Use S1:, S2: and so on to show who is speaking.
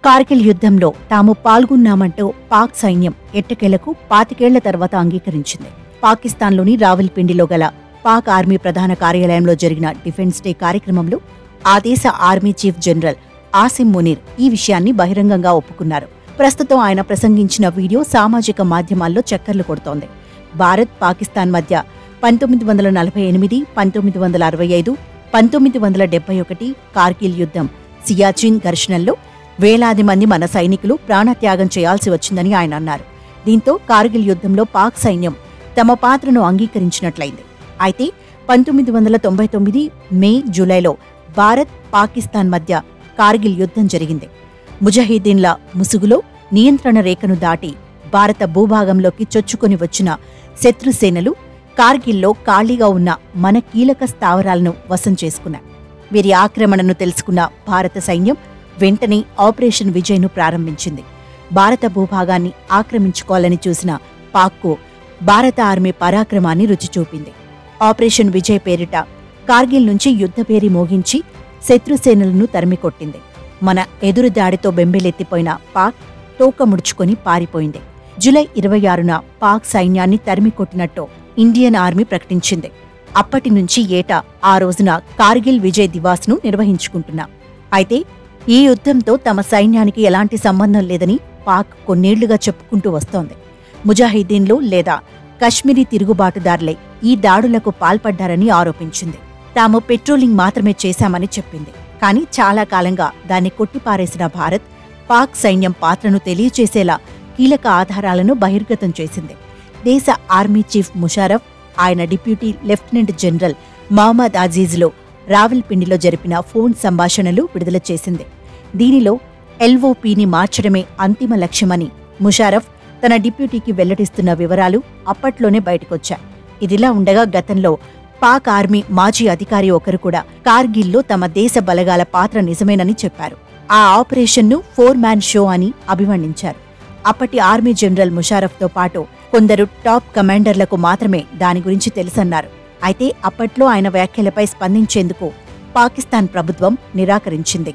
S1: కార్గిల్ యుద్ధంలో తాము పాల్గొన్నామంటూ పాక్ సైన్యం ఎట్టకేలకు 25 ఏళ్ల తర్వాత అంగీకరించింది. పాకిస్తాన్లోని రావల్పిండిలో గల పాక్ ఆర్మీ ప్రధాన కార్యాలయంలో జరిగిన డిఫెన్స్ డే కార్యక్రమంలో ఆ దేశ army chief general Asim Munir ఈ విషయాన్ని బహిరంగంగా ఒప్పుకున్నారు. ప్రస్తుతం ఆయన ప్రసంగించిన వీడియో సామాజిక మాధ్యమాల్లో చక్కర్లు కొడుతోంది. భారత్, పాకిస్తాన్ మధ్య 1948, 1965, 1971 కార్గిల్ యుద్ధం, సియాచిన్ ఘర్షణల్లో వేలాది మంది మన సైనికులు ప్రాణత్యాగం చేయాల్సి వచ్చిందని ఆయన అన్నారు. దీంతో కార్గిల్ యుద్ధంలో పాక్ సైన్యం తమ పాత్రను అంగీకరించినట్లయింది. అయితే 1999 మే, జూలైలో భారత్, పాకిస్తాన్ మధ్య కార్గిల్ యుద్ధం జరిగింది. ముజాహిదీన్ల ముసుగులో నియంత్రణ రేఖను దాటి భారత భూభాగంలోకి చొచ్చుకొని వచ్చిన శత్రుసేనలు కార్గిల్లో ఖాళీగా ఉన్న మన కీలక స్థావరాలను వశం చేసుకున్నాయి. వీరి ఆక్రమణను తెలుసుకున్న భారత సైన్యం వెంటనే ఆపరేషన్ విజయ్ను ప్రారంభించింది. భారత భూభాగాన్ని ఆక్రమించుకోవాలని చూసిన పాక్కు భారత ఆర్మీ పరాక్రమాన్ని రుచిచూపింది. ఆపరేషన్ విజయ్ పేరిట కార్గిల్ నుంచి యుద్ధభేరి మోగించి శత్రుసేనలను తరిమికొట్టింది. మన ఎదురుదాడితో బెంబేలెత్తిపోయిన పాక్ తోక ముడుచుకొని పారిపోయింది. జూలై 26న పాక్ సైన్యాన్ని తరిమికొట్టినట్టు ఇండియన్ ఆర్మీ ప్రకటించింది. అప్పటి నుంచి ఏటా ఆ రోజున కార్గిల్ విజయ్ దివాస్ను నిర్వహించుకుంటున్నాం. అయితే ఈ యుద్ధంతో తమ సైన్యానికి ఎలాంటి సంబంధం లేదని పాక్ కొన్నేళ్లుగా చెప్పుకుంటూ వస్తోంది. ముజాహిదీన్లు లేదా కశ్మీరీ తిరుగుబాటుదారులే ఈ దాడులకు పాల్పడ్డారని ఆరోపించింది. తాము పెట్రోలింగ్ మాత్రమే చేశామని చెప్పింది. కానీ చాలా కాలంగా దాన్ని కొట్టిపారేసిన భారత్, పాక్ సైన్యం పాత్రను తెలియచేసేలా కీలక ఆధారాలను బహిర్గతం చేసింది. దేశ ఆర్మీ చీఫ్ ముషారఫ్, ఆయన డిప్యూటీ లెఫ్టినెంట్ జనరల్ మహమ్మద్ అజీజ్లో రావల్పిండిలో జరిపిన ఫోన్ సంభాషణలు విడుదల చేసింది. దీనిలో ఎల్ఓపిని మార్చడమే అంతిమ లక్ష్యమని ముషారఫ్ తన డిప్యూటీకి వెల్లడిస్తున్న వివరాలు అప్పట్లోనే బయటకొచ్చాయి. ఇదిలా ఉండగా గతంలో పాక్ ఆర్మీ మాజీ అధికారి ఒకరు కూడా కార్గిల్లో తమ దేశ బలగాల పాత్ర నిజమేనని చెప్పారు. ఆ ఆపరేషన్ను 4-మ్యాన్ షో అని అభివర్ణించారు. అప్పటి ఆర్మీ జనరల్ ముషారఫ్తో పాటు కొందరు టాప్ కమాండర్లకు మాత్రమే దాని గురించి తెలుసన్నారు. అయితే అప్పట్లో ఆయన వ్యాఖ్యలపై స్పందించేందుకు పాకిస్తాన్ ప్రభుత్వం నిరాకరించింది.